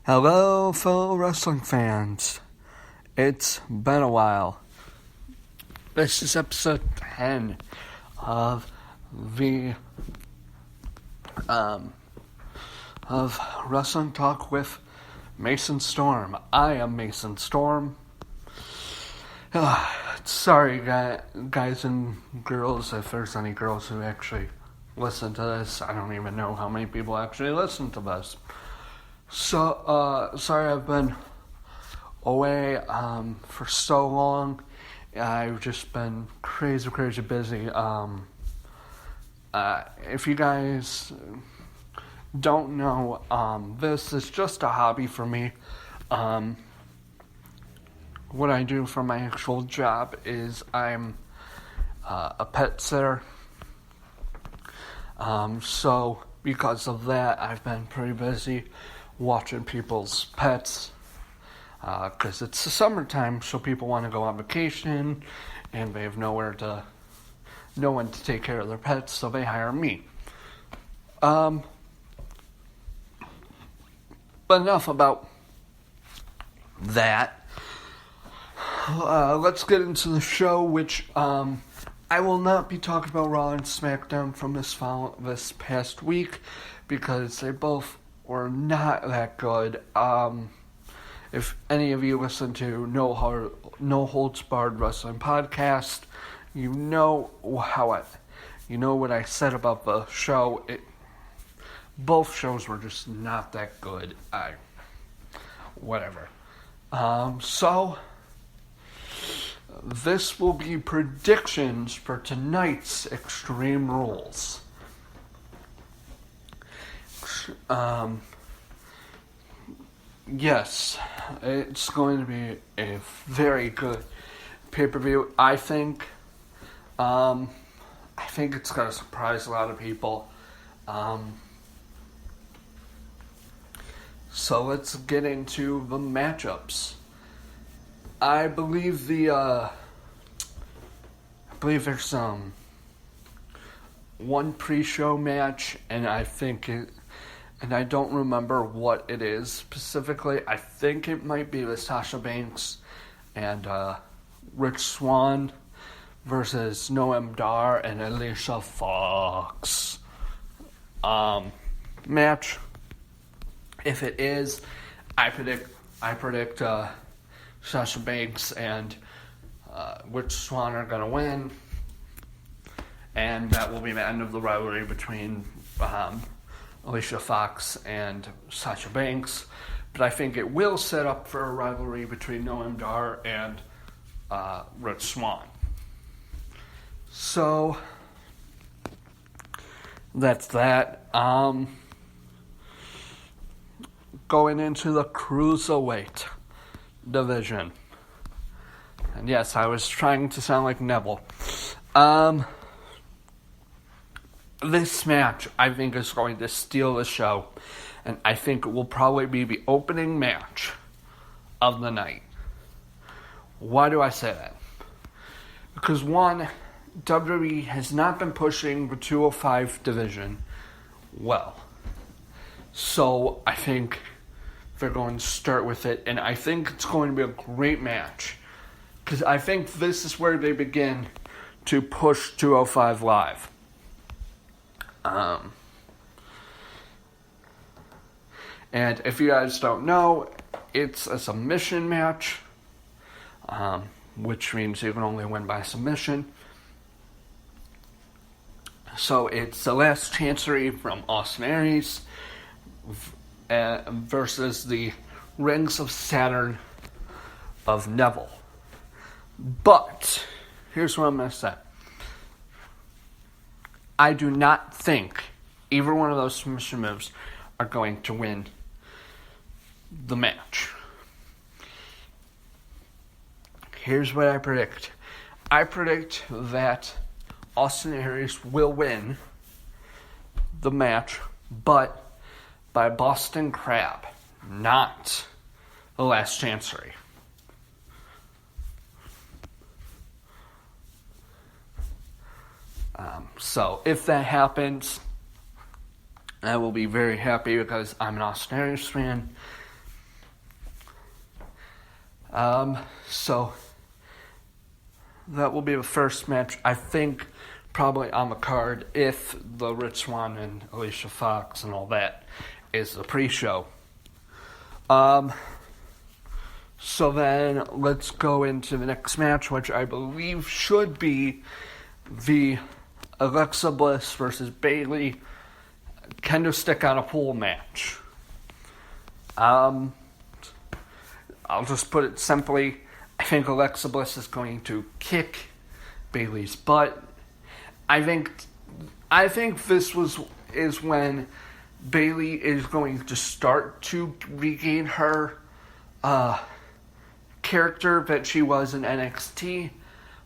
Hello, fellow wrestling fans. It's been a while. This is episode 10 of the of Wrestling Talk with Mason Storm. I am Mason Storm. Sorry, guys and girls, if there's any girls who actually listen to this. I don't even know how many people actually listen to this. So, sorry I've been away for so long. I've just been crazy busy. If you guys don't know, this is just a hobby for me. What I do for my actual job is I'm a pet sitter. So because of that, I've been pretty busy watching people's pets, because it's the summertime, so people want to go on vacation, and they have no one to take care of their pets, so they hire me. But enough about that. Let's get into the show, which I will not be talking about Raw and SmackDown from this past week, because they both were not that good. If any of you listen to No Holds Barred Wrestling Podcast, you know what I said about the show. Both shows were just not that good. Whatever. So this will be predictions for tonight's Extreme Rules. Yes, it's going to be a very good pay-per-view. I think it's going to surprise a lot of people. So let's get into the matchups. I believe there's one pre-show match, and I don't remember what it is specifically. I think it might be with Sasha Banks and Rich Swann versus Noam Dar and Alicia Fox match. If it is, I predict Sasha Banks and Rich Swann are going to win, and that will be the end of the rivalry between Alicia Fox and Sasha Banks. But I think it will set up for a rivalry between Noam Dar and Rich Swann. So that's that. Going into the Cruiserweight division. And yes, I was trying to sound like Neville. This match, I think, is going to steal the show. And I think it will probably be the opening match of the night. Why do I say that? Because, one, WWE has not been pushing the 205 division well. So, I think they're going to start with it. And I think it's going to be a great match. Because I think this is where they begin to push 205 Live. And if you guys don't know, it's a submission match, which means you can only win by submission. So it's the Last Chancery from Austin Aries versus the Rings of Saturn of Neville. But here's what I'm going to say. I do not think either one of those submission moves are going to win the match. Here's what I predict. I predict that Austin Aries will win the match, but by Boston Crab, not the Last Chancery. So if that happens, I will be very happy because I'm an Austin Aries fan. So that will be the first match, I think, probably on the card, if the Rich Swann and Alicia Fox and all that is the pre-show. So then let's go into the next match, which I believe should be the Alexa Bliss versus Bayley kendo stick on a pole match. I'll just put it simply. I think Alexa Bliss is going to kick Bayley's butt. I think this is when Bayley is going to start to regain her character that she was in NXT,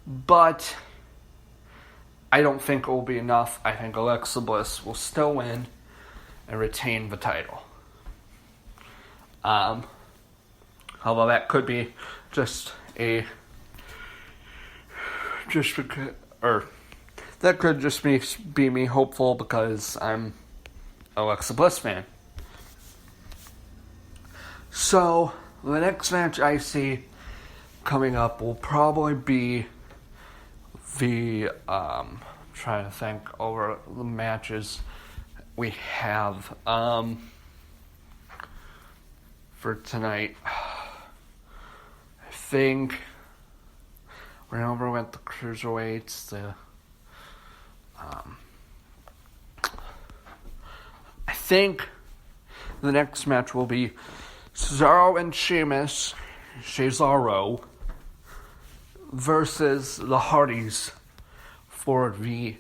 but I don't think it will be enough. I think Alexa Bliss will still win and retain the title. Although that could be that could just be me hopeful because I'm an Alexa Bliss fan. So the next match I see coming up will probably be trying to think over the matches we have for tonight. I think we're over with the cruiserweights. I think the next match will be Cesaro and Cesaro versus the Hardys for the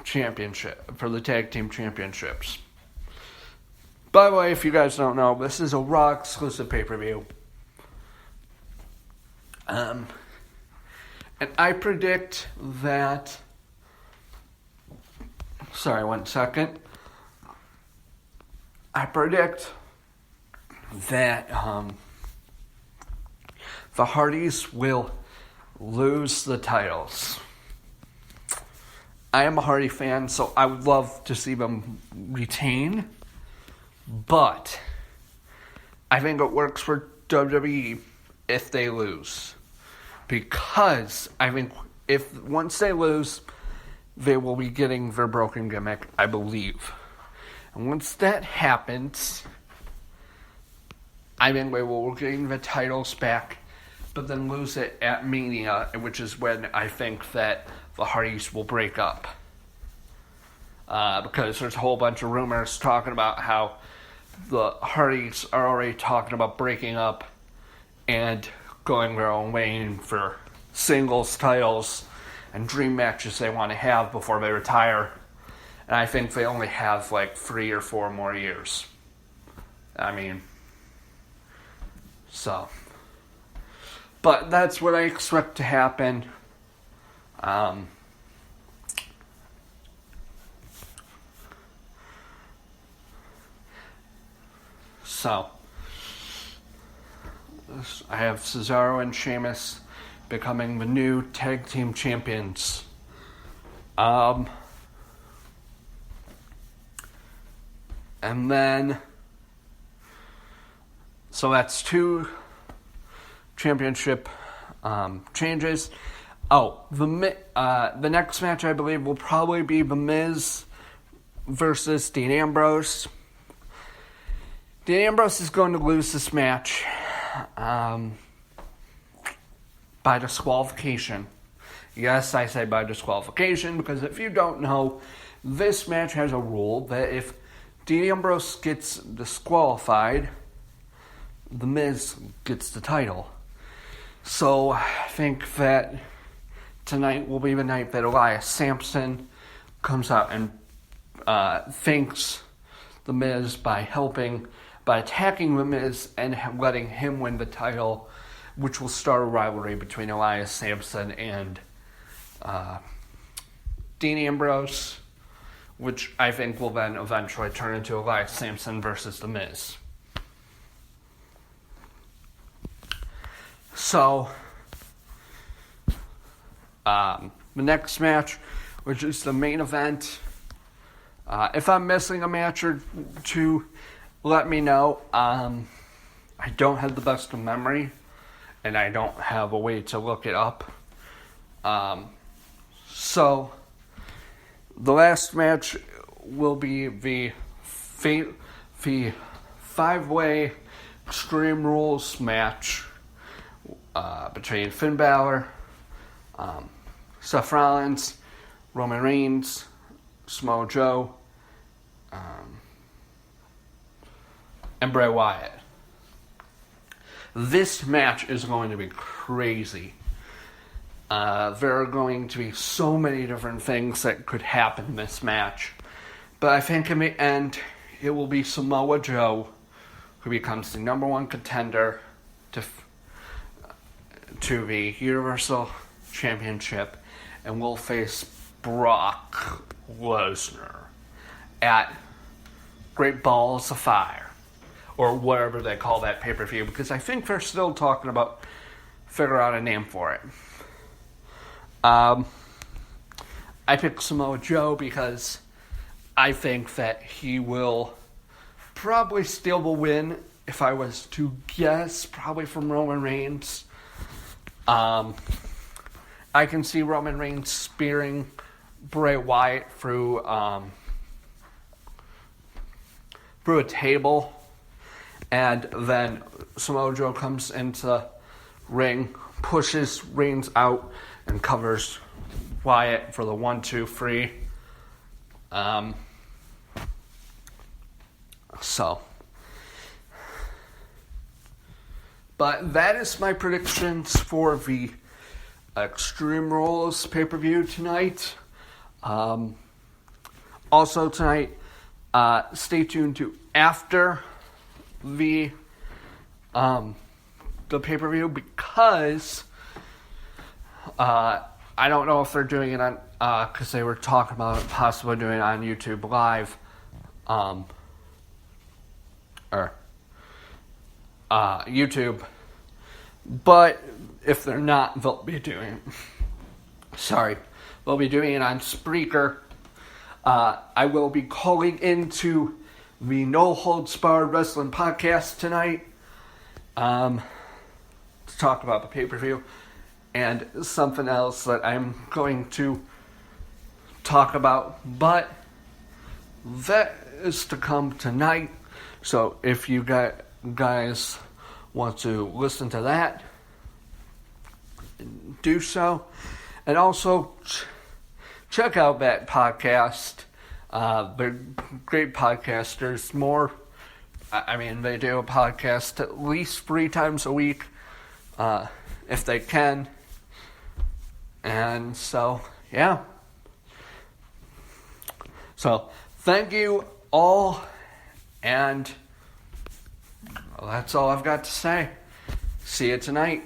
championship, for the tag team championships. By the way, if you guys don't know, this is a Raw exclusive pay-per-view. And I predict that... Sorry, 1 second. I predict that the Hardys will lose the titles. I am a Hardy fan, so I would love to see them retain. But I think it works for WWE if they lose. Because I think once they lose, they will be getting their broken gimmick, I believe. And once that happens, I think they will gain the titles back, but then lose it at Mania, which is when I think that the Hardys will break up. Because there's a whole bunch of rumors talking about how the Hardys are already talking about breaking up and going their own way for singles titles and dream matches they want to have before they retire. And I think they only have like 3 or 4 more years. But that's what I expect to happen. So I have Cesaro and Sheamus becoming the new tag team champions. And then, so that's 2 championship changes. The next match I believe will probably be The Miz versus Dean Ambrose. Dean Ambrose is going to lose this match by disqualification. Yes, I say by disqualification because if you don't know, this match has a rule that if Dean Ambrose gets disqualified, The Miz gets the title. So I think that tonight will be the night that Elias Sampson comes out and thanks The Miz by attacking The Miz and letting him win the title, which will start a rivalry between Elias Sampson and Dean Ambrose, which I think will then eventually turn into Elias Sampson versus The Miz. So, the next match, which is the main event, if I'm missing a match or 2, let me know. I don't have the best of memory. and I don't have a way to look it up. So the last match will be the 5-way Extreme Rules match between Finn Balor, Seth Rollins, Roman Reigns, Samoa Joe, and Bray Wyatt. This match is going to be crazy. There are going to be so many different things that could happen in this match. But I think in the end, it will be Samoa Joe who becomes the number one contender to the Universal Championship and will face Brock Lesnar at Great Balls of Fire, or whatever they call that pay-per-view, because I think they're still talking about figure out a name for it. I picked Samoa Joe because I think that he will probably steal the win, if I was to guess, probably from Roman Reigns. I can see Roman Reigns spearing Bray Wyatt through a table, and then Samoa Joe comes into the ring, pushes Reigns out, and covers Wyatt for the 1-2-3. But that is my predictions for the Extreme Rules pay-per-view tonight. Also tonight, stay tuned to after the pay-per-view, because I don't know if they're doing it on, because they were talking about possibly doing it on YouTube Live, YouTube, but if they're not, they'll be doing it on Spreaker. I will be calling into the No Holds Barred Wrestling Podcast tonight, to talk about the pay-per-view, and something else that I'm going to talk about, but that is to come tonight. So if you guys want to listen to that, do so. And also check out that podcast. They're great podcasters. They do a podcast at least 3 times a week, if they can. And so, yeah. So, thank you all, and that's all I've got to say. See you tonight.